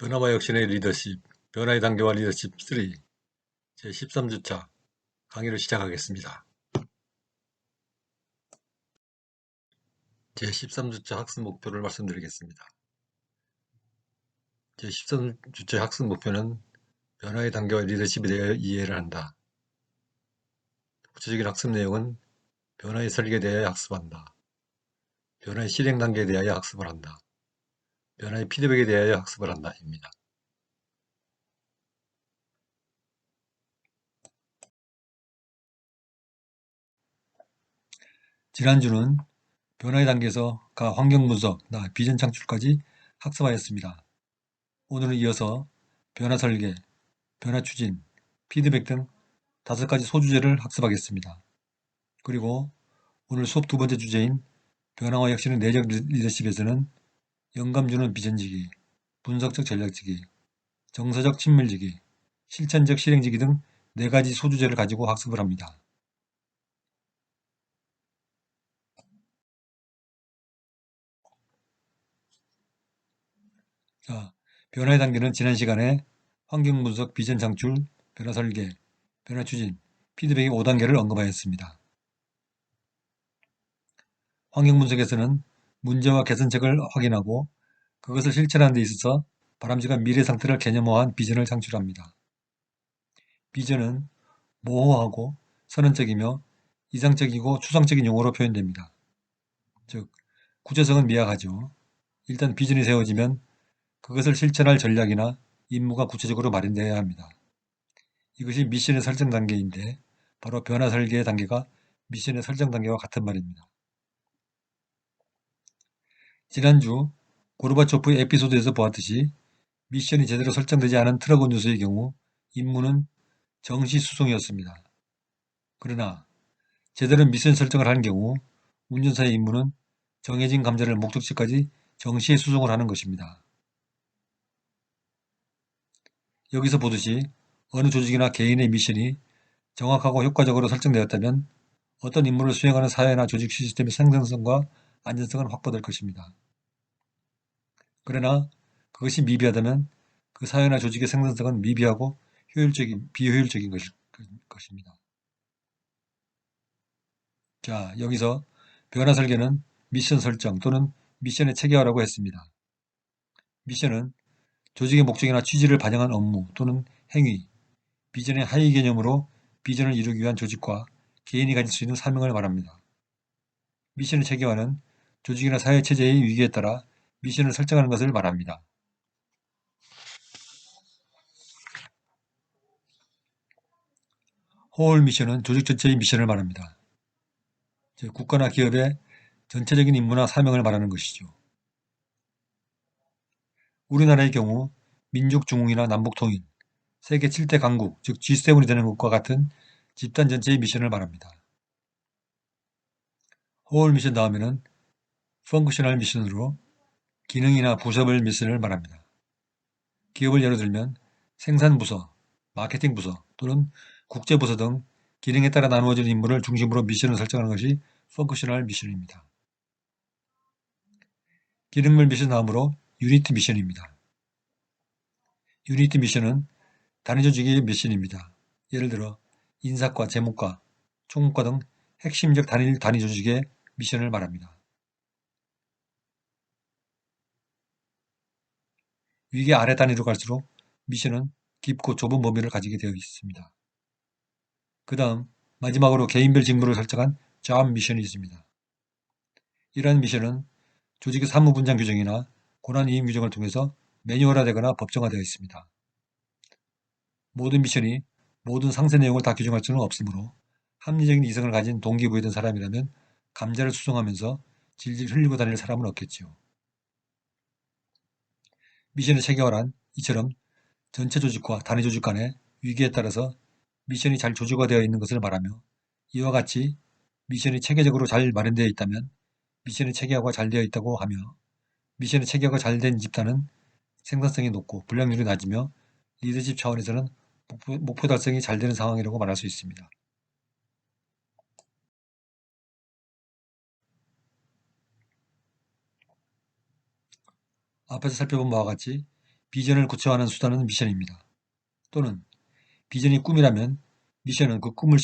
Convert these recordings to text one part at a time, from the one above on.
변화와 혁신의 리더십, 변화의 단계와 리더십 3, 제13주차 강의를 시작하겠습니다. 제13주차 학습 목표를 말씀드리겠습니다. 제13주차 학습 목표는 변화의 단계와 리더십에 대해 이해를 한다. 구체적인 학습 내용은 변화의 설계에 대하여 학습한다. 변화의 실행 단계에 대하여 학습을 한다. 변화의 피드백에 대하여 학습을 한다. 입니다. 지난주는 변화의 단계에서 환경 분석, 비전 창출까지 학습하였습니다. 오늘은 이어서 변화 설계, 변화 추진, 피드백 등 5가지 소주제를 학습하겠습니다. 그리고 오늘 수업 두 번째 주제인 변화와 혁신의 내적 리더십에서는 영감 주는 비전지기, 분석적 전략지기, 정서적 친밀지기, 실천적 실행지기 등 4가지 소주제를 가지고 학습을 합니다. 자, 변화의 단계는 지난 시간에 환경 분석, 비전 창출, 변화 설계, 변화 추진, 피드백의 5단계를 언급하였습니다. 환경 분석에서는 문제와 개선책을 확인하고 그것을 실천하는 데 있어서 바람직한 미래 상태를 개념화한 비전을 창출합니다. 비전은 모호하고 선언적이며 이상적이고 추상적인 용어로 표현됩니다. 즉, 구체성은 미약하죠. 일단 비전이 세워지면 그것을 실천할 전략이나 임무가 구체적으로 마련되어야 합니다. 이것이 미션의 설정 단계인데 바로 변화 설계의 단계가 미션의 설정 단계와 같은 말입니다. 지난주 고르바초프의 에피소드에서 보았듯이 미션이 제대로 설정되지 않은 트럭 운전수의 경우 임무는 정시 수송이었습니다. 그러나 제대로 미션 설정을 하는 경우 운전사의 임무는 정해진 감자를 목적지까지 정시에 수송을 하는 것입니다. 여기서 보듯이 어느 조직이나 개인의 미션이 정확하고 효과적으로 설정되었다면 어떤 임무를 수행하는 사회나 조직 시스템의 생산성과 안전성은 확보될 것입니다. 그러나 그것이 미비하다면 그 사회나 조직의 생산성은 미비하고 비효율적인 것입니다. 자, 여기서 변화 설계는 미션 설정 또는 미션의 체계화라고 했습니다. 미션은 조직의 목적이나 취지를 반영한 업무 또는 행위, 비전의 하위 개념으로 비전을 이루기 위한 조직과 개인이 가질 수 있는 사명을 말합니다. 미션의 체계화는 조직이나 사회 체제의 위기에 따라 미션을 설정하는 것을 말합니다. 호홀 미션은 조직 전체의 미션을 말합니다. 즉, 국가나 기업의 전체적인 임무나 사명을 말하는 것이죠. 우리나라의 경우 민족중흥이나 남북통일, 세계 7대 강국, 즉 G7이 되는 것과 같은 집단 전체의 미션을 말합니다. 호홀 미션 다음에는 펑크셔널 미션으로 기능이나 부서별 미션을 말합니다. 기업을 예로 들면 생산부서, 마케팅부서 또는 국제부서 등 기능에 따라 나누어진 임무를 중심으로 미션을 설정하는 것이 펑크셔널 미션입니다. 기능별 미션 다음으로 유니티 미션입니다. 유니티 미션은 단위 조직의 미션입니다. 예를 들어 인사과, 재무과, 총무과 등 핵심적 단위 조직의 미션을 말합니다. 위계 아래 단위로 갈수록 미션은 깊고 좁은 범위를 가지게 되어 있습니다. 그 다음 마지막으로 개인별 직무를 설정한 job 미션이 있습니다. 이러한 미션은 조직의 사무 분장 규정이나 권한 이임 규정을 통해서 매뉴얼화되거나 법정화되어 있습니다. 모든 미션이 모든 상세 내용을 다 규정할 수는 없으므로 합리적인 이성을 가진 동기부여된 사람이라면 감자를 수송하면서 질질 흘리고 다닐 사람은 없겠지요. 미션의 체계화란 이처럼 전체 조직과 단위 조직 간의 위기에 따라서 미션이 잘 조직화되어 있는 것을 말하며 이와 같이 미션이 체계적으로 잘 마련되어 있다면 미션의 체계화가 잘 되어 있다고 하며 미션의 체계화가 잘 된 집단은 생산성이 높고 불량률이 낮으며 리더십 차원에서는 목표 달성이 잘 되는 상황이라고 말할 수 있습니다. 앞에서 살펴본 바와 같이 비전을 구체화하는 수단은 미션입니다. 또는 비전이 꿈이라면 미션은 그 꿈을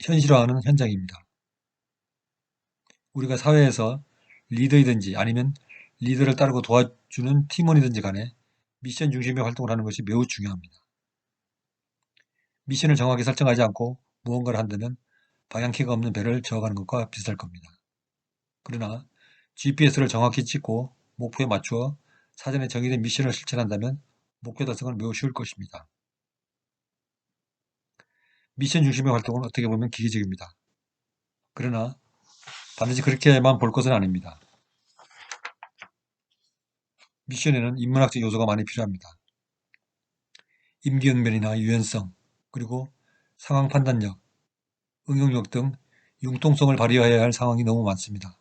현실화하는 현장입니다. 우리가 사회에서 리더이든지 아니면 리더를 따르고 도와주는 팀원이든지 간에 미션 중심의 활동을 하는 것이 매우 중요합니다. 미션을 정확히 설정하지 않고 무언가를 한다면 방향키가 없는 배를 저어가는 것과 비슷할 겁니다. 그러나 GPS를 정확히 찍고 목표에 맞추어 사전에 정의된 미션을 실천한다면 목표 달성은 매우 쉬울 것입니다. 미션 중심의 활동은 어떻게 보면 기계적입니다. 그러나 반드시 그렇게만 볼 것은 아닙니다. 미션에는 인문학적 요소가 많이 필요합니다. 임기응변이나 유연성, 그리고 상황 판단력, 응용력 등 융통성을 발휘해야 할 상황이 너무 많습니다.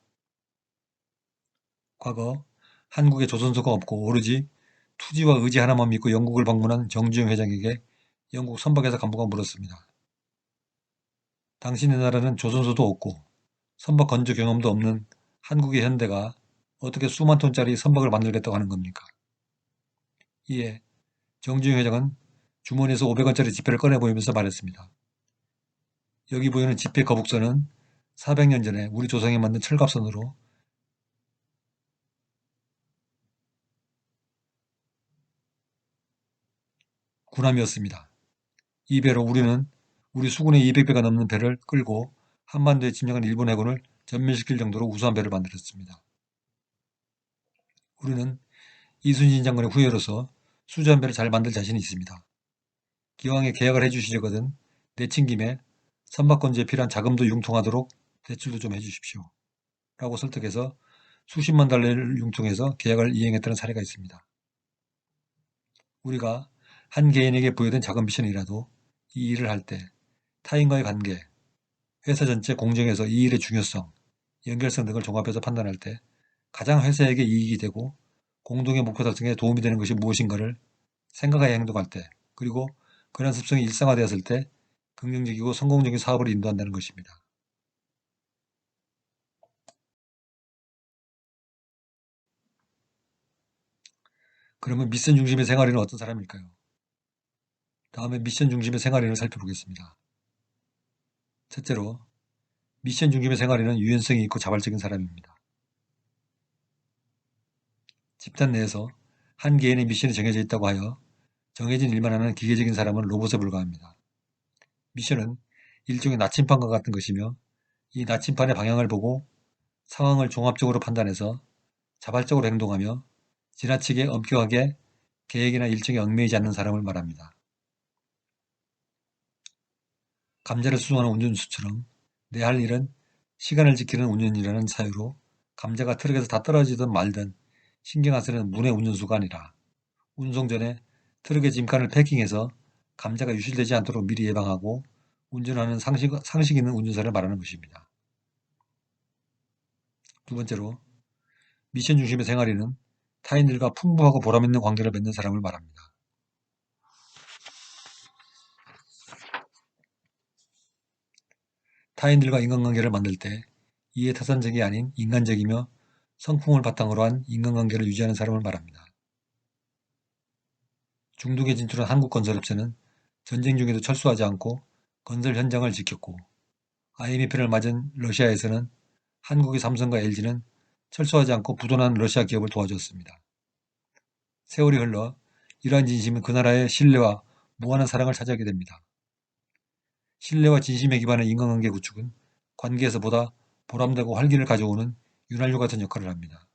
과거 한국에 조선소가 없고 오로지 투지와 의지 하나만 믿고 영국을 방문한 정주영 회장에게 영국 선박에서 간부가 물었습니다. 당신의 나라는 조선소도 없고 선박 건조 경험도 없는 한국의 현대가 어떻게 수만 톤짜리 선박을 만들겠다고 하는 겁니까? 이에 정주영 회장은 주머니에서 500원짜리 지폐를 꺼내 보이면서 말했습니다. 여기 보이는 지폐 거북선은 400년 전에 우리 조상이 만든 철갑선으로 군함이었습니다. 이 배로 우리는 우리 수군의 200배가 넘는 배를 끌고 한반도에 침략한 일본 해군을 전멸시킬 정도로 우수한 배를 만들었습니다. 우리는 이순신 장군의 후예로서 수주한 배를 잘 만들 자신이 있습니다. 기왕에 계약을 해주시려거든 내친 김에 선박 건조에 필요한 자금도 융통하도록 대출도 좀 해주십시오. 라고 설득해서 수십만 달러를 융통해서 계약을 이행했다는 사례가 있습니다. 우리가 한 개인에게 부여된 작은 미션이라도 이 일을 할 때 타인과의 관계, 회사 전체 공정에서 이 일의 중요성, 연결성 등을 종합해서 판단할 때 가장 회사에게 이익이 되고 공동의 목표 달성에 도움이 되는 것이 무엇인가를 생각하여 행동할 때, 그리고 그런 습성이 일상화되었을 때 긍정적이고 성공적인 사업을 인도한다는 것입니다. 그러면 미션 중심의 생활인은 어떤 사람일까요? 다음에 미션 중심의 생활인을 살펴보겠습니다. 첫째로, 미션 중심의 생활인은 유연성이 있고 자발적인 사람입니다. 집단 내에서 한 개인의 미션이 정해져 있다고 하여 정해진 일만 하는 기계적인 사람은 로봇에 불과합니다. 미션은 일종의 나침판과 같은 것이며 이 나침판의 방향을 보고 상황을 종합적으로 판단해서 자발적으로 행동하며 지나치게 엄격하게 계획이나 일정에 얽매이지 않는 사람을 말합니다. 감자를 수송하는 운전수처럼 내 할 일은 시간을 지키는 운전이라는 사유로 감자가 트럭에서 다 떨어지든 말든 신경 안 쓰는 문의 운전수가 아니라 운송 전에 트럭의 짐칸을 패킹해서 감자가 유실되지 않도록 미리 예방하고 운전하는 상식 있는 운전사를 말하는 것입니다. 두 번째로, 미션 중심의 생활인은 타인들과 풍부하고 보람있는 관계를 맺는 사람을 말합니다. 타인들과 인간관계를 만들 때 이해타산적이 아닌 인간적이며 성품을 바탕으로 한 인간관계를 유지하는 사람을 말합니다. 중동에 진출한 한국건설업체는 전쟁 중에도 철수하지 않고 건설 현장을 지켰고, IMF를 맞은 러시아에서는 한국의 삼성과 LG는 철수하지 않고 부도난 러시아 기업을 도와줬습니다. 세월이 흘러 이러한 진심은 그 나라의 신뢰와 무한한 사랑을 차지하게 됩니다. 신뢰와 진심에 기반한 인간관계 구축은 관계에서 보다 보람되고 활기를 가져오는 윤활유 같은 역할을 합니다.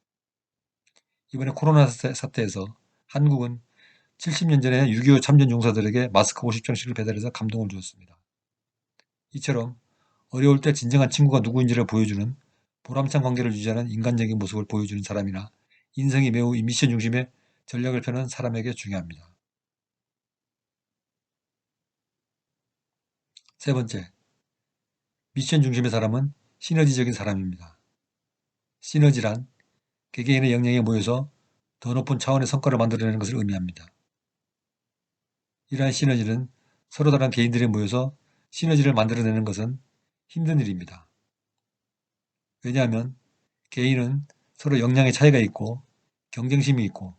이번에 코로나 사태에서 한국은 70년 전에 6.25 참전 용사들에게 마스크 50장씩을 배달해서 감동을 주었습니다. 이처럼 어려울 때 진정한 친구가 누구인지를 보여주는 보람찬 관계를 유지하는 인간적인 모습을 보여주는 사람이나 인성이 매우 미션 중심의 전략을 펴는 사람에게 중요합니다. 세 번째, 미션 중심의 사람은 시너지적인 사람입니다. 시너지란 개개인의 역량이 모여서 더 높은 차원의 성과를 만들어내는 것을 의미합니다. 이러한 시너지는 서로 다른 개인들이 모여서 시너지를 만들어내는 것은 힘든 일입니다. 왜냐하면 개인은 서로 역량의 차이가 있고 경쟁심이 있고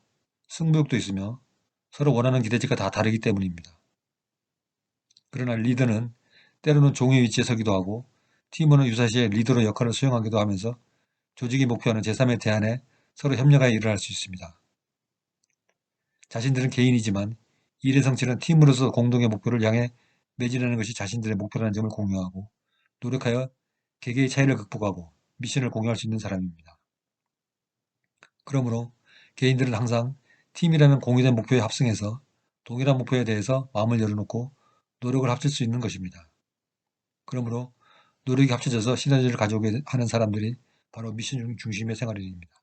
승부욕도 있으며 서로 원하는 기대치가 다 다르기 때문입니다. 그러나 리더는 때로는 종의 위치에 서기도 하고 팀원은 유사시에 리더로 역할을 수행하기도 하면서 조직이 목표하는 제3의 대안에 서로 협력하여 일을 할 수 있습니다. 자신들은 개인이지만 일의 성취는 팀으로서 공동의 목표를 향해 매진하는 것이 자신들의 목표라는 점을 공유하고 노력하여 개개의 차이를 극복하고 미션을 공유할 수 있는 사람입니다. 그러므로 개인들은 항상 팀이라는 공유된 목표에 합승해서 동일한 목표에 대해서 마음을 열어놓고 노력을 합칠 수 있는 것입니다. 그러므로 노력이 합쳐져서 시너지를 가져오게 하는 사람들이 바로 미션 중심의 생활인입니다.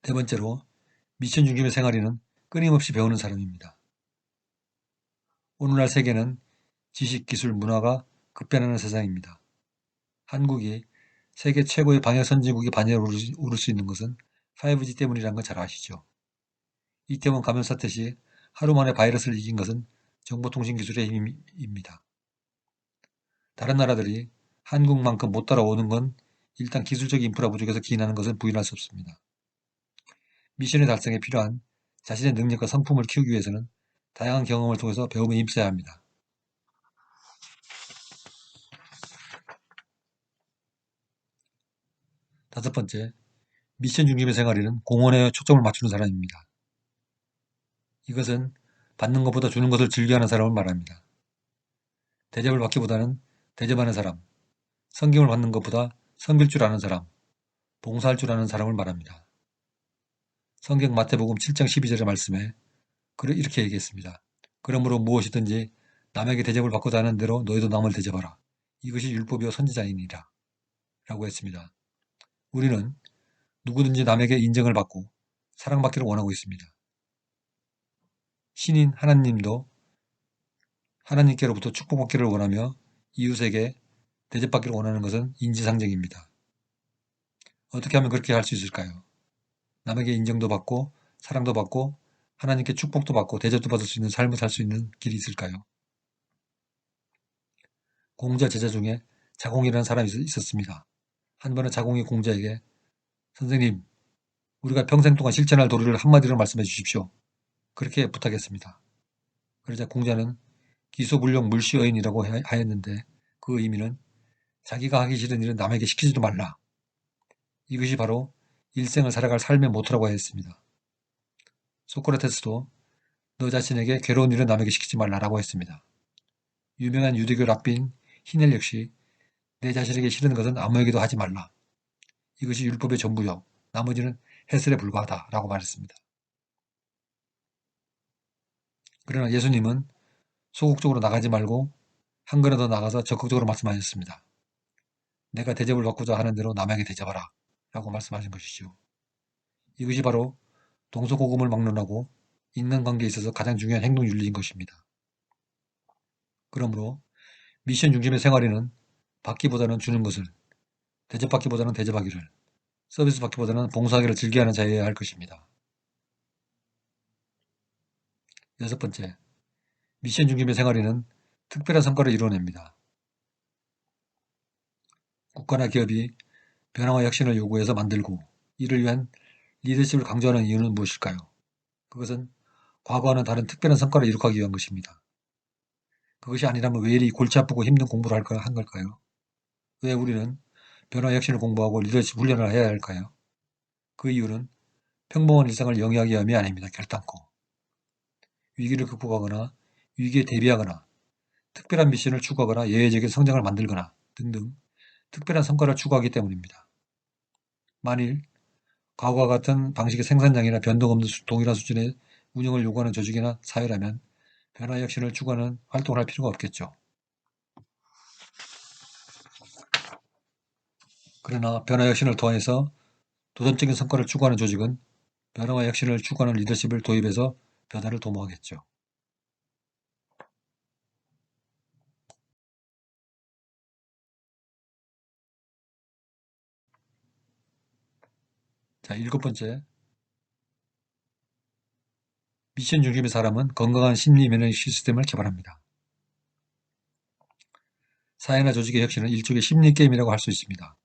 네 번째로 미션 중심의 생활인은 끊임없이 배우는 사람입니다. 오늘날 세계는 지식, 기술, 문화가 급변하는 세상입니다. 한국이 세계 최고의 방역 선진국의 반열에 오를 수 있는 것은 5G 때문이라는 건 잘 아시죠? 이태원 감염 사태 시 하루 만에 바이러스를 이긴 것은 정보통신기술의 힘입니다. 다른 나라들이 한국만큼 못 따라오는 건 일단 기술적 인프라 부족에서 기인하는 것은 부인할 수 없습니다. 미션의 달성에 필요한 자신의 능력과 성품을 키우기 위해서는 다양한 경험을 통해서 배움에 힘써야 합니다. 다섯 번째, 미션 중심의 생활에는 공헌에 초점을 맞추는 사람입니다. 이것은 받는 것보다 주는 것을 즐겨하는 사람을 말합니다. 대접을 받기보다는 대접하는 사람, 섬김을 받는 것보다 섬길 줄 아는 사람, 봉사할 줄 아는 사람을 말합니다. 성경 마태복음 7장 12절의 말씀에 이렇게 얘기했습니다. 그러므로 무엇이든지 남에게 대접을 받고자 하는 대로 너희도 남을 대접하라. 이것이 율법이요 선지자이니라. 라고 했습니다. 우리는 누구든지 남에게 인정을 받고 사랑받기를 원하고 있습니다. 신인 하나님도 하나님께로부터 축복받기를 원하며 이웃에게 대접받기를 원하는 것은 인지상정입니다. 어떻게 하면 그렇게 할 수 있을까요? 남에게 인정도 받고 사랑도 받고 하나님께 축복도 받고 대접도 받을 수 있는 삶을 살 수 있는 길이 있을까요? 공자 제자 중에 자공이라는 사람이 있었습니다. 한 번은 자공이 공자에게 선생님, 우리가 평생 동안 실천할 도리를 한마디로 말씀해 주십시오. 그렇게 부탁했습니다. 그러자 공자는 기소불능 물시어인이라고 하였는데 그 의미는 자기가 하기 싫은 일은 남에게 시키지도 말라. 이것이 바로 일생을 살아갈 삶의 모토라고 하였습니다. 소크라테스도 너 자신에게 괴로운 일은 남에게 시키지 말라라고 했습니다. 유명한 유대교 랍빈 히넬 역시 내 자신에게 싫은 것은 아무에게도 하지 말라. 이것이 율법의 전부요. 나머지는 해설에 불과하다 라고 말했습니다. 그러나 예수님은 소극적으로 나가지 말고 한 걸음 더 나가서 적극적으로 말씀하셨습니다. 내가 대접을 받고자 하는 대로 남에게 대접하라 라고 말씀하신 것이죠. 이것이 바로 동서고금을 막론하고 인간관계에 있어서 가장 중요한 행동윤리인 것입니다. 그러므로 미션 중심의 생활에는 받기보다는 주는 것을, 대접받기보다는 대접하기를, 서비스 받기보다는 봉사하기를 즐겨하는 자여야 할 것입니다. 여섯 번째, 미션 중심의 생활에는 특별한 성과를 이뤄냅니다. 국가나 기업이 변화와 혁신을 요구해서 만들고 이를 위한 리더십을 강조하는 이유는 무엇일까요? 그것은 과거와는 다른 특별한 성과를 이룩하기 위한 것입니다. 그것이 아니라면 왜 이리 골치 아프고 힘든 공부를 한 걸까요? 왜 우리는 변화 혁신을 공부하고 리더십 훈련을 해야 할까요? 그 이유는 평범한 일상을 영위하기 위함이 아닙니다. 결단코. 위기를 극복하거나 위기에 대비하거나 특별한 미션을 추구하거나 예외적인 성장을 만들거나 등등 특별한 성과를 추구하기 때문입니다. 만일 과거와 같은 방식의 생산량이나 변동 없는 동일한 수준의 운영을 요구하는 조직이나 사회라면 변화 혁신을 추구하는 활동을 할 필요가 없겠죠. 그러나 변화 혁신을 통해서 도전적인 성과를 추구하는 조직은 변화와 혁신을 추구하는 리더십을 도입해서 변화를 도모하겠죠. 자, 일곱 번째. 미션 중심의 사람은 건강한 심리 면역 시스템을 개발합니다. 사회나 조직의 혁신은 일종의 심리 게임이라고 할 수 있습니다.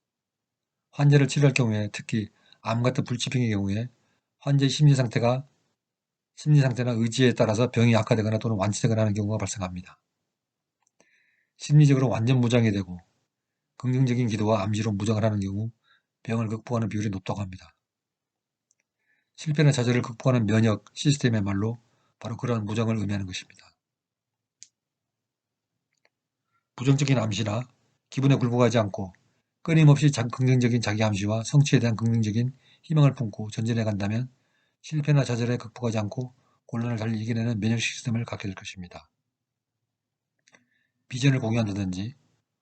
환자를 치료할 경우에 특히 암 같은 불치병의 경우에 환자의 심리 상태나 의지에 따라서 병이 악화되거나 또는 완치되거나 하는 경우가 발생합니다. 심리적으로 완전 무장이 되고 긍정적인 기도와 암시로 무장을 하는 경우 병을 극복하는 비율이 높다고 합니다. 실패나 좌절을 극복하는 면역 시스템의 말로 바로 그러한 무장을 의미하는 것입니다. 부정적인 암시나 기분에 굴복하지 않고 끊임없이 긍정적인 자기 암시와 성취에 대한 긍정적인 희망을 품고 전진해 간다면 실패나 좌절에 극복하지 않고 곤란을 잘 이겨내는 면역 시스템을 갖게 될 것입니다. 비전을 공유한다든지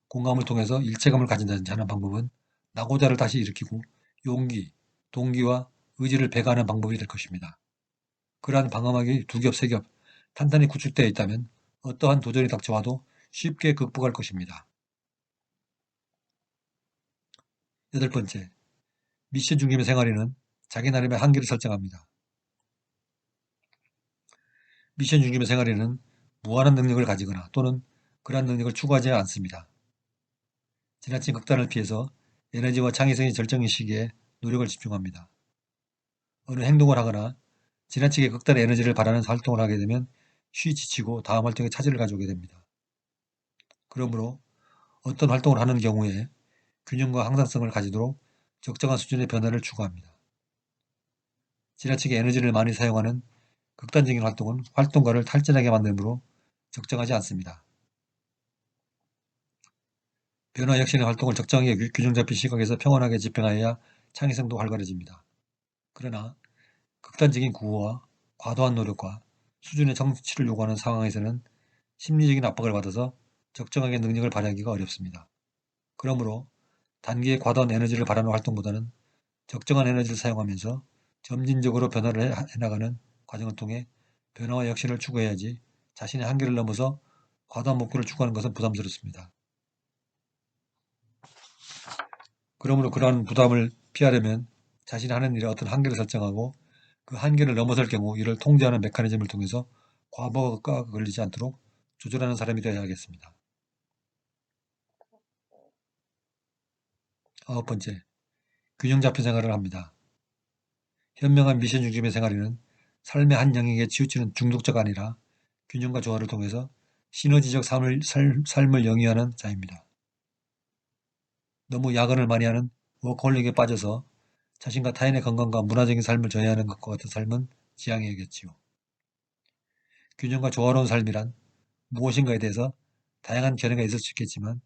공감을 통해서 일체감을 가진다든지 하는 방법은 낙오자를 다시 일으키고 용기, 동기와 의지를 배가하는 방법이 될 것입니다. 그러한 방어막이 두 겹, 세 겹 탄탄히 구축되어 있다면 어떠한 도전이 닥쳐와도 쉽게 극복할 것입니다. 8번째, 미션 중심의 생활에는 자기 나름의 한계를 설정합니다. 미션 중심의 생활에는 무한한 능력을 가지거나 또는 그러한 능력을 추구하지 않습니다. 지나친 극단을 피해서 에너지와 창의성이 절정인 시기에 노력을 집중합니다. 어느 행동을 하거나 지나치게 극단의 에너지를 바라는 활동을 하게 되면 쉬 지치고 다음 활동에 차질을 가져오게 됩니다. 그러므로 어떤 활동을 하는 경우에 균형과 항상성을 가지도록 적정한 수준의 변화를 추구합니다. 지나치게 에너지를 많이 사용하는 극단적인 활동은 활동가를 탈진하게 만들므로 적정하지 않습니다. 변화 혁신의 활동을 적정하게 균형 잡힌 시각에서 평온하게 집행하여야 창의성도 활발해집니다. 그러나 극단적인 구호와 과도한 노력과 수준의 성취를 요구하는 상황에서는 심리적인 압박을 받아서 적정하게 능력을 발휘하기가 어렵습니다. 그러므로 단기의 과도한 에너지를 바라는 활동보다는 적정한 에너지를 사용하면서 점진적으로 변화를 해나가는 과정을 통해 변화와 혁신을 추구해야지 자신의 한계를 넘어서 과도한 목표를 추구하는 것은 부담스럽습니다. 그러므로 그러한 부담을 피하려면 자신이 하는 일에 어떤 한계를 설정하고 그 한계를 넘어설 경우 이를 통제하는 메커니즘을 통해서 과부하가 걸리지 않도록 조절하는 사람이 되어야 하겠습니다. 9번째, 균형 잡힌 생활을 합니다. 현명한 미션 중심의 생활에는 삶의 한 영역에 치우치는 중독자가 아니라 균형과 조화를 통해서 시너지적 삶을 영위하는 자입니다. 너무 야근을 많이 하는 워커홀릭에 빠져서 자신과 타인의 건강과 문화적인 삶을 저해하는 것과 같은 삶은 지양해야겠지요. 균형과 조화로운 삶이란 무엇인가에 대해서 다양한 견해가 있을 수 있겠지만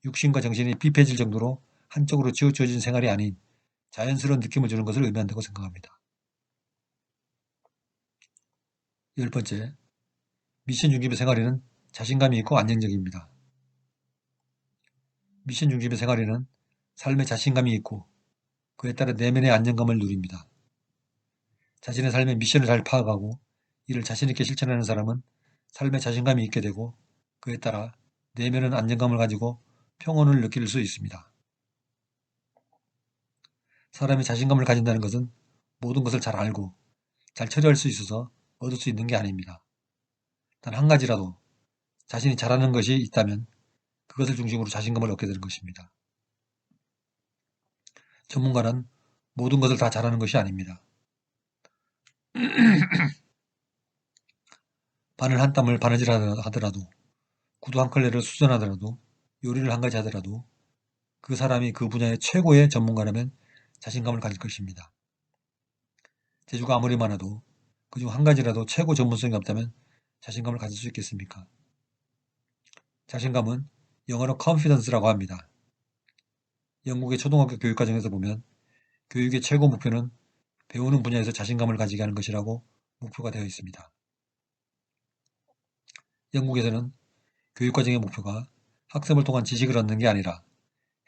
육신과 정신이 삐패질 정도로 한쪽으로 치우쳐진 생활이 아닌 자연스러운 느낌을 주는 것을 의미한다고 생각합니다. 10번째, 미션 중심의 생활에는 자신감이 있고 안정적입니다. 미션 중심의 생활에는 삶에 자신감이 있고 그에 따라 내면의 안정감을 누립니다. 자신의 삶의 미션을 잘 파악하고 이를 자신있게 실천하는 사람은 삶에 자신감이 있게 되고 그에 따라 내면은 안정감을 가지고 평온을 느낄 수 있습니다. 사람이 자신감을 가진다는 것은 모든 것을 잘 알고 잘 처리할 수 있어서 얻을 수 있는 게 아닙니다. 단 한 가지라도 자신이 잘하는 것이 있다면 그것을 중심으로 자신감을 얻게 되는 것입니다. 전문가는 모든 것을 다 잘하는 것이 아닙니다. 바늘 한 땀을 바느질 하더라도 구두 한 컬레를 수선하더라도 요리를 한 가지 하더라도 그 사람이 그 분야의 최고의 전문가라면 자신감을 가질 것입니다. 재주가 아무리 많아도 그중 한 가지라도 최고 전문성이 없다면 자신감을 가질 수 있겠습니까? 자신감은 영어로 confidence라고 합니다. 영국의 초등학교 교육과정에서 보면 교육의 최고 목표는 배우는 분야에서 자신감을 가지게 하는 것이라고 목표가 되어 있습니다. 영국에서는 교육과정의 목표가 학습을 통한 지식을 얻는 게 아니라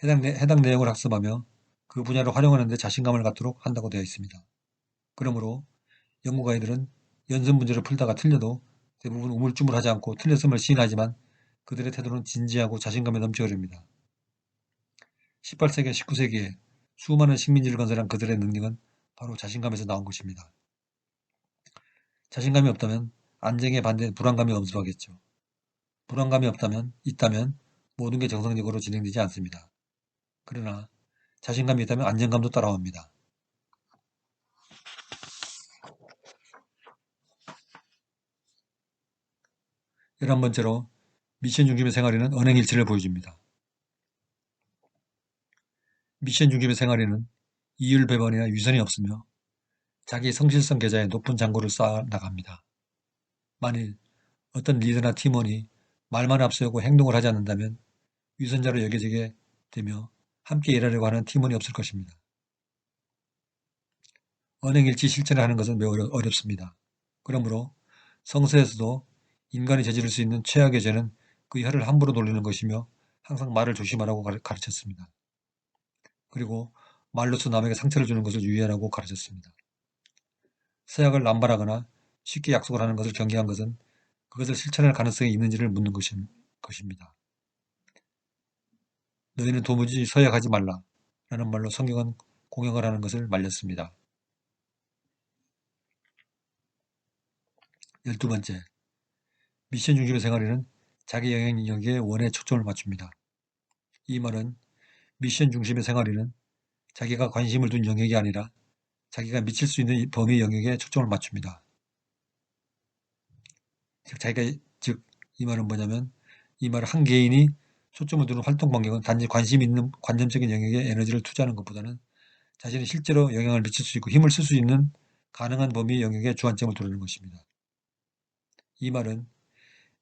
해당 내용을 학습하며 그 분야를 활용하는 데 자신감을 갖도록 한다고 되어 있습니다. 그러므로 영국 아이들은 연습 문제를 풀다가 틀려도 대부분 우물쭈물하지 않고 틀렸음을 시인하지만 그들의 태도는 진지하고 자신감에 넘쳐 흐릅니다. 18세기, 19세기에 수많은 식민지를 건설한 그들의 능력은 바로 자신감에서 나온 것입니다. 자신감이 없다면 안정에 반대된 불안감이 엄습하겠죠. 불안감이 있다면 모든 게 정상적으로 진행되지 않습니다. 그러나 자신감이 있다면 안정감도 따라옵니다. 11번째로 미션 중심의 생활에는 언행일치를 보여줍니다. 미션 중심의 생활에는 이율 배반이나 위선이 없으며 자기 성실성 계좌에 높은 잔고를 쌓아 나갑니다. 만일 어떤 리더나 팀원이 말만 앞세우고 행동을 하지 않는다면 위선자로 여겨지게 되며 함께 일하려고 하는 팀원이 없을 것입니다. 언행일치 실천을 하는 것은 매우 어렵습니다. 그러므로 성서에서도 인간이 저지를 수 있는 최악의 죄는 그 혀를 함부로 돌리는 것이며 항상 말을 조심하라고 가르쳤습니다. 그리고 말로써 남에게 상처를 주는 것을 유의하라고 가르쳤습니다. 서약을 남발하거나 쉽게 약속을 하는 것을 경계한 것은 그것을 실천할 가능성이 있는지를 묻는 것입니다. 너희는 도무지 서약하지 말라 라는 말로 성경은 공형을 하는 것을 말렸습니다. 12번째, 미션 중심의 생활에는 자기 영향력의 원에 초점을 맞춥니다. 이 말은 미션 중심의 생활에는 자기가 관심을 둔 영역이 아니라 자기가 미칠 수 있는 범위 영역에 초점을 맞춥니다. 즉, 이 말은 뭐냐면 이 말은 한 개인이 초점을 두는 활동 반경은 단지 관심 있는 관점적인 영역에 에너지를 투자하는 것보다는 자신이 실제로 영향을 미칠 수 있고 힘을 쓸 수 있는 가능한 범위 영역에 주안점을 두는 것입니다. 이 말은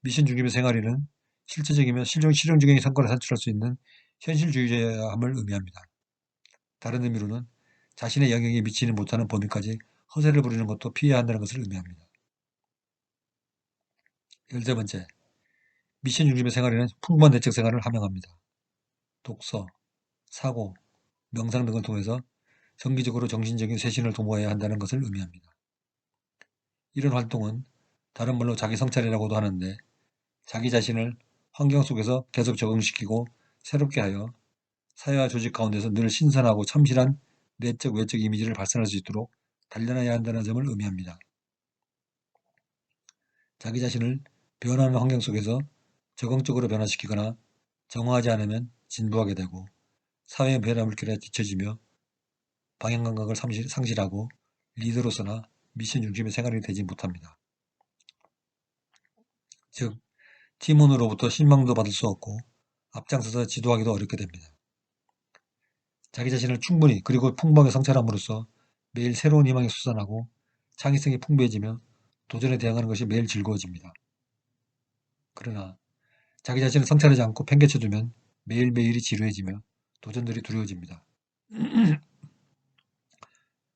미션 중심의 생활에는 실질적이며 실용적인 성과를 산출할 수 있는 현실주의자함을 의미합니다. 다른 의미로는 자신의 영역에 미치지 못하는 범위까지 허세를 부리는 것도 피해야 한다는 것을 의미합니다. 13번째, 미션 중심의 생활에는 풍부한 내적 생활을 함양합니다. 독서, 사고, 명상 등을 통해서 정기적으로 정신적인 쇄신을 도모해야 한다는 것을 의미합니다. 이런 활동은 다른 말로 자기 성찰이라고도 하는데 자기 자신을 환경 속에서 계속 적응시키고 새롭게 하여 사회와 조직 가운데서 늘 신선하고 참신한 내적 외적 이미지를 발산할 수 있도록 단련해야 한다는 점을 의미합니다. 자기 자신을 변하는 환경 속에서 적응적으로 변화시키거나 정화하지 않으면 진부하게 되고 사회의 변화물결에 뒤처지며 방향감각을 상실하고 리더로서나 미션 중심의 생활이 되지 못합니다. 즉, 팀원으로부터 신망도 받을 수 없고 앞장서서 지도하기도 어렵게 됩니다. 자기 자신을 충분히 그리고 풍부하게 성찰함으로써 매일 새로운 희망이 솟아나고 창의성이 풍부해지며 도전에 대항하는 것이 매일 즐거워집니다. 그러나 자기 자신을 성찰하지 않고 팽개쳐두면 매일매일이 지루해지며 도전들이 두려워집니다.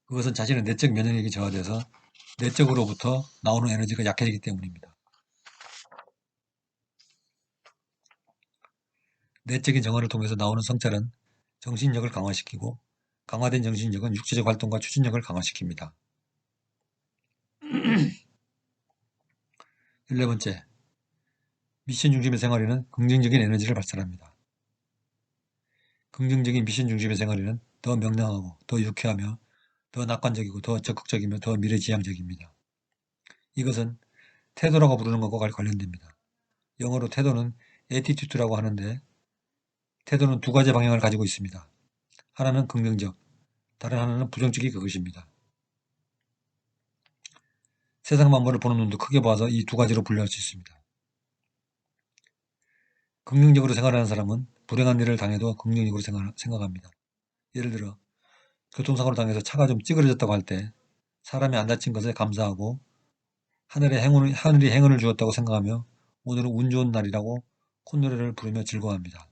그것은 자신의 내적 면역력이 저하돼서 내적으로부터 나오는 에너지가 약해지기 때문입니다. 내적인 정화를 통해서 나오는 성찰은 정신력을 강화시키고 강화된 정신력은 육체적 활동과 추진력을 강화시킵니다. 14번째, 미션 중심의 생활에는 긍정적인 에너지를 발산합니다. 긍정적인 미션 중심의 생활에는 더 명랑하고 더 유쾌하며 더 낙관적이고 더 적극적이며 더 미래지향적입니다. 이것은 태도라고 부르는 것과 관련됩니다. 영어로 태도는 attitude라고 하는데 태도는 두 가지 방향을 가지고 있습니다. 하나는 긍정적, 다른 하나는 부정적이 그것입니다. 세상 만물을 보는 눈도 크게 봐서 이 두 가지로 분류할 수 있습니다. 긍정적으로 생활하는 사람은 불행한 일을 당해도 긍정적으로 생각합니다. 예를 들어 교통사고를 당해서 차가 좀 찌그러졌다고 할 때 사람이 안 다친 것에 감사하고 하늘이 행운을 주었다고 생각하며 오늘은 운 좋은 날이라고 콧노래를 부르며 즐거워합니다.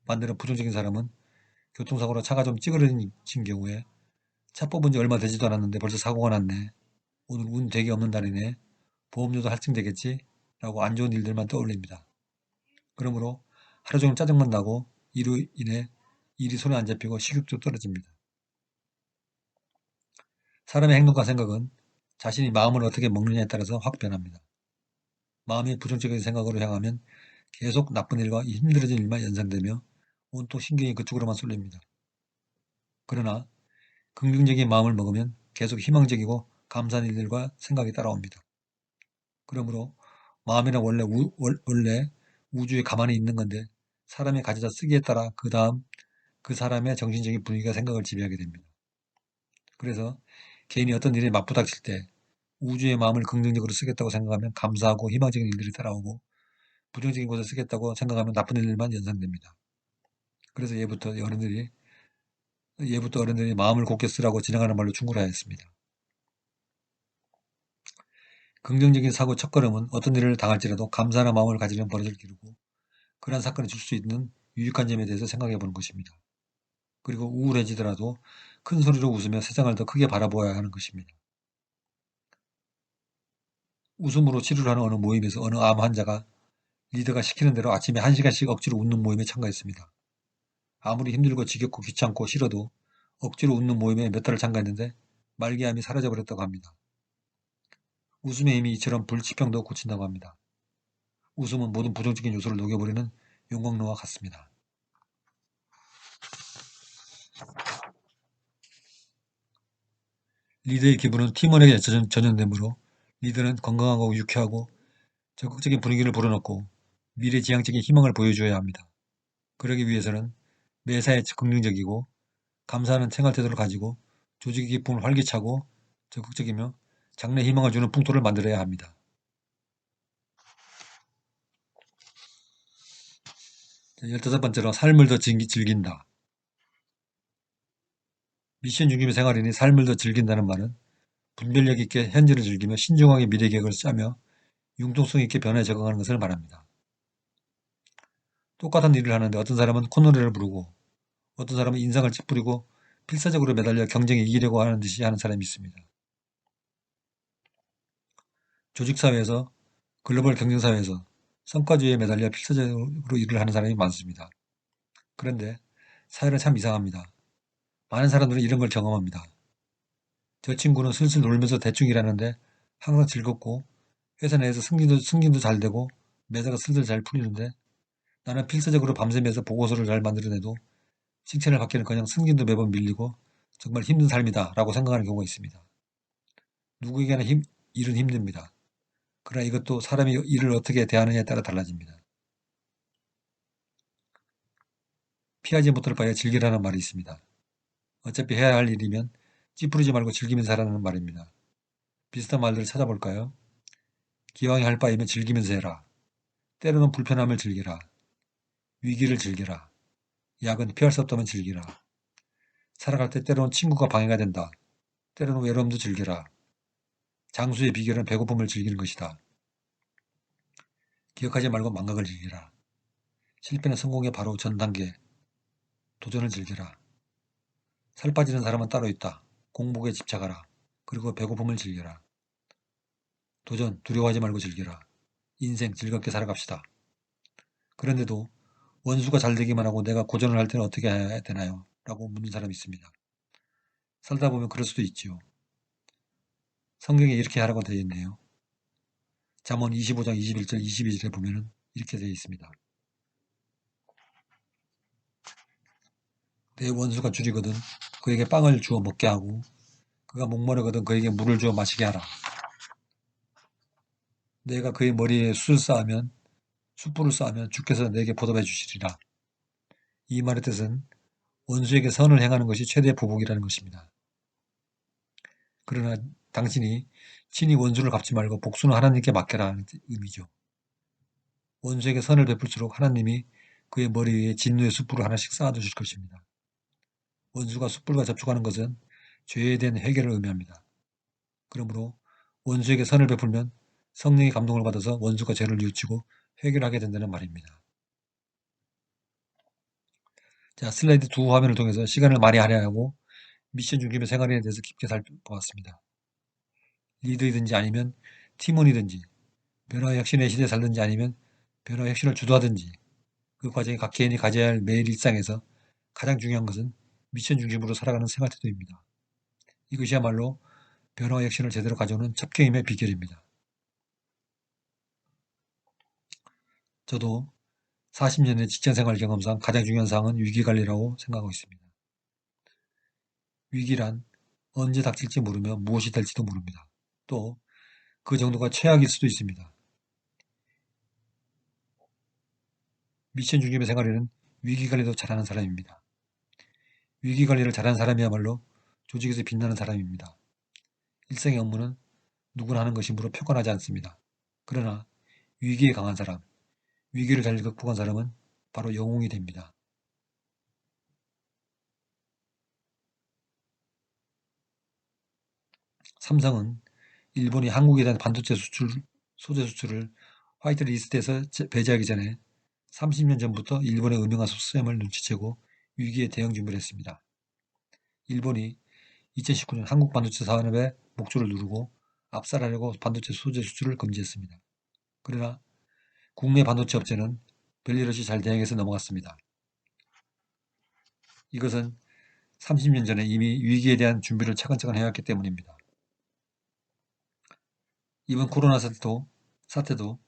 반대로 부정적인 사람은 교통사고로 차가 좀 찌그러진 경우에 차 뽑은 지 얼마 되지도 않았는데 벌써 사고가 났네. 오늘 운 되게 없는 날이네. 보험료도 할증되겠지? 라고 안 좋은 일들만 떠올립니다. 그러므로 하루 종일 짜증만 나고 이로 인해 일이 손에 안 잡히고 식욕도 떨어집니다. 사람의 행동과 생각은 자신이 마음을 어떻게 먹느냐에 따라서 확 변합니다. 마음이 부정적인 생각으로 향하면 계속 나쁜 일과 힘들어진 일만 연상되며 온통 신경이 그쪽으로만 쏠립니다. 그러나 긍정적인 마음을 먹으면 계속 희망적이고 감사한 일들과 생각이 따라옵니다. 그러므로 마음이란 원래 우주에 가만히 있는 건데 사람이 가져다 쓰기에 따라 그 다음 그 사람의 정신적인 분위기가 생각을 지배하게 됩니다. 그래서 개인이 어떤 일에 맞부닥칠 때 우주의 마음을 긍정적으로 쓰겠다고 생각하면 감사하고 희망적인 일들이 따라오고, 부정적인 것을 쓰겠다고 생각하면 나쁜 일만 연상됩니다. 그래서 예부터 어른들이 마음을 곱게 쓰라고 지나가는 말로 충고하였습니다. 긍정적인 사고 첫걸음은 어떤 일을 당할지라도 감사하는 마음을 가지는 버릇을 기르고, 그러한 사건이 줄 수 있는 유익한 점에 대해서 생각해 보는 것입니다. 그리고 우울해지더라도 큰 소리로 웃으며 세상을 더 크게 바라보아야 하는 것입니다. 웃음으로 치료를 하는 어느 모임에서 어느 암 환자가 리더가 시키는 대로 아침에 1시간씩 억지로 웃는 모임에 참가했습니다. 아무리 힘들고 지겹고 귀찮고 싫어도 억지로 웃는 모임에 몇 달을 참가했는데 말기암이 사라져버렸다고 합니다. 웃음의 힘이 이처럼 불치병도 고친다고 합니다. 웃음은 모든 부정적인 요소를 녹여버리는 용광로와 같습니다. 리더의 기분은 팀원에게 전염되므로 리더는 건강하고 유쾌하고 적극적인 분위기를 불어넣고 미래지향적인 희망을 보여줘야 합니다. 그러기 위해서는 매사에 긍정적이고 감사하는 생활태도를 가지고 조직의 기쁨을 활기차고 적극적이며 장래 희망을 주는 풍토를 만들어야 합니다. 15번째로 삶을 더 즐긴다. 미션 중심의 생활이니 삶을 더 즐긴다는 말은 분별력 있게 현재를 즐기며 신중하게 미래 계획을 짜며 융통성 있게 변화에 적응하는 것을 말합니다. 똑같은 일을 하는데 어떤 사람은 콧노래를 부르고 어떤 사람은 인상을 찌푸리고 필사적으로 매달려 경쟁에 이기려고 하는 듯이 하는 사람이 있습니다. 조직사회에서 글로벌 경쟁사회에서 성과주의에 매달려 필사적으로 일을 하는 사람이 많습니다. 그런데 사회는 참 이상합니다. 많은 사람들은 이런 걸 경험합니다. 저 친구는 슬슬 놀면서 대충 일하는데 항상 즐겁고 회사 내에서 승진도 잘 되고 매사가 슬슬 잘 풀리는데 나는 필사적으로 밤새면서 보고서를 잘 만들어내도 칭찬을 받기는커녕 승진도 매번 밀리고 정말 힘든 삶이다 라고 생각하는 경우가 있습니다. 누구에게나 일은 힘듭니다. 그러나 이것도 사람이 일을 어떻게 대하느냐에 따라 달라집니다. 피하지 못할 바에 즐기라는 말이 있습니다. 어차피 해야 할 일이면 찌푸리지 말고 즐기면서 하라는 말입니다. 비슷한 말들을 찾아볼까요? 기왕에 할 바이면 즐기면서 해라. 때로는 불편함을 즐기라. 위기를 즐기라. 약은 피할 수 없다면 즐기라. 살아갈 때 때로는 친구가 방해가 된다. 때로는 외로움도 즐기라. 장수의 비결은 배고픔을 즐기는 것이다. 기억하지 말고 망각을 즐기라. 실패는 성공의 바로 전 단계. 도전을 즐기라. 살 빠지는 사람은 따로 있다. 공복에 집착하라. 그리고 배고픔을 즐겨라. 도전, 두려워하지 말고 즐겨라. 인생 즐겁게 살아갑시다. 그런데도 원수가 잘 되기만 하고 내가 고전을 할 때는 어떻게 해야 되나요? 라고 묻는 사람이 있습니다. 살다 보면 그럴 수도 있지요. 성경에 이렇게 하라고 되어 있네요. 잠언 25장 21절 22절에 보면은 이렇게 되어 있습니다. 내 원수가 줄이거든 그에게 빵을 주어 먹게 하고 그가 목마르거든 그에게 물을 주어 마시게 하라. 내가 그의 머리에 숯불을 쌓으면 주께서 내게 보답해 주시리라. 이 말의 뜻은 원수에게 선을 행하는 것이 최대의 보복이라는 것입니다. 그러나 당신이 친히 원수를 갚지 말고 복수는 하나님께 맡겨라는 의미죠. 원수에게 선을 베풀수록 하나님이 그의 머리 위에 진노의 숯불을 하나씩 쌓아두실 것입니다. 원수가 숯불과 접촉하는 것은 죄에 대한 해결을 의미합니다. 그러므로 원수에게 선을 베풀면 성령의 감동을 받아서 원수가 죄를 뉘우치고 해결하게 된다는 말입니다. 자, 슬라이드 두 화면을 통해서 시간을 많이 할애하고 미션 중심의 생활에 대해서 깊게 살펴보았습니다. 리더이든지 아니면 팀원이든지 변화 혁신의 시대에 살든지 아니면 변화 혁신을 주도하든지 그 과정에 각 개인이 가져야 할 매일 일상에서 가장 중요한 것은 미션 중심으로 살아가는 생활 태도입니다. 이것이야말로 변화 혁신을 제대로 가져오는 첩경임의 비결입니다. 저도 40년의 직장생활 경험상 가장 중요한 사항은 위기관리라고 생각하고 있습니다. 위기란 언제 닥칠지 모르며 무엇이 될지도 모릅니다. 또 그 정도가 최악일 수도 있습니다. 미션 중심의 생활에는 위기관리도 잘하는 사람입니다. 위기관리를 잘하는 사람이야말로 조직에서 빛나는 사람입니다. 일상의 업무는 누구나 하는 것이므로 표현하지 않습니다. 그러나 위기에 강한 사람, 위기를 잘 극복한 사람은 바로 영웅이 됩니다. 삼성은 일본이 한국에 대한 반도체 소재 수출을 화이트리스트에서 배제하기 전에 30년 전부터 일본의 음영한 속셈을 눈치채고 위기에 대응 준비를 했습니다. 일본이 2019년 한국 반도체 산업의 목줄을 누르고 압살하려고 반도체 소재 수출을 금지했습니다. 그러나 국내 반도체 업체는 별일 없이 잘 대응해서 넘어갔습니다. 이것은 30년 전에 이미 위기에 대한 준비를 차근차근 해왔기 때문입니다. 이번 코로나 사태도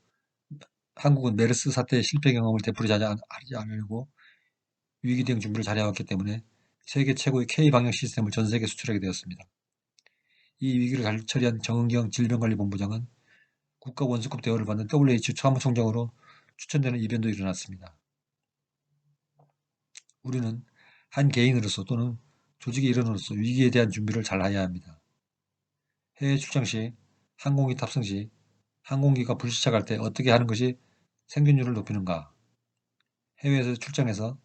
한국은 메르스 사태의 실패 경험을 되풀이하지 않으려고 위기 대응 준비를 잘해왔기 때문에 세계 최고의 K방역 시스템을 전 세계에 수출하게 되었습니다. 이 위기를 잘 처리한 정은경 질병관리본부장은 국가 원수급 대우를 받는 WHO 사무총장으로 추천되는 이변도 일어났습니다. 우리는 한 개인으로서 또는 조직의 일원으로서 위기에 대한 준비를 잘 해야 합니다. 해외 출장 시, 항공기 탑승 시, 항공기가 불시착할 때 어떻게 하는 것이 생존율을 높이는가? 해외에서 출장해서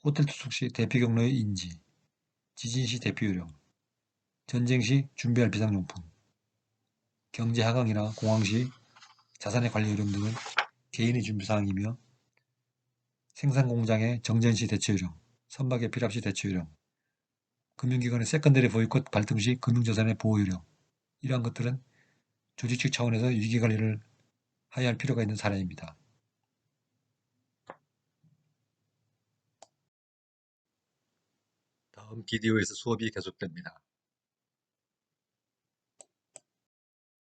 호텔 투숙 시 대피 경로의 인지, 지진 시 대피 요령, 전쟁 시 준비할 비상용품, 경제 하강이나 공황 시 자산의 관리 요령 등은 개인의 준비 사항이며 생산 공장의 정전 시 대처 요령, 선박의 필압 시 대처 요령, 금융기관의 세컨더리 보이콧 발동 시 금융자산의 보호 요령, 이러한 것들은 조직적 차원에서 위기 관리를 해야 할 필요가 있는 사례입니다. 다음 비디오에서 수업이 계속됩니다.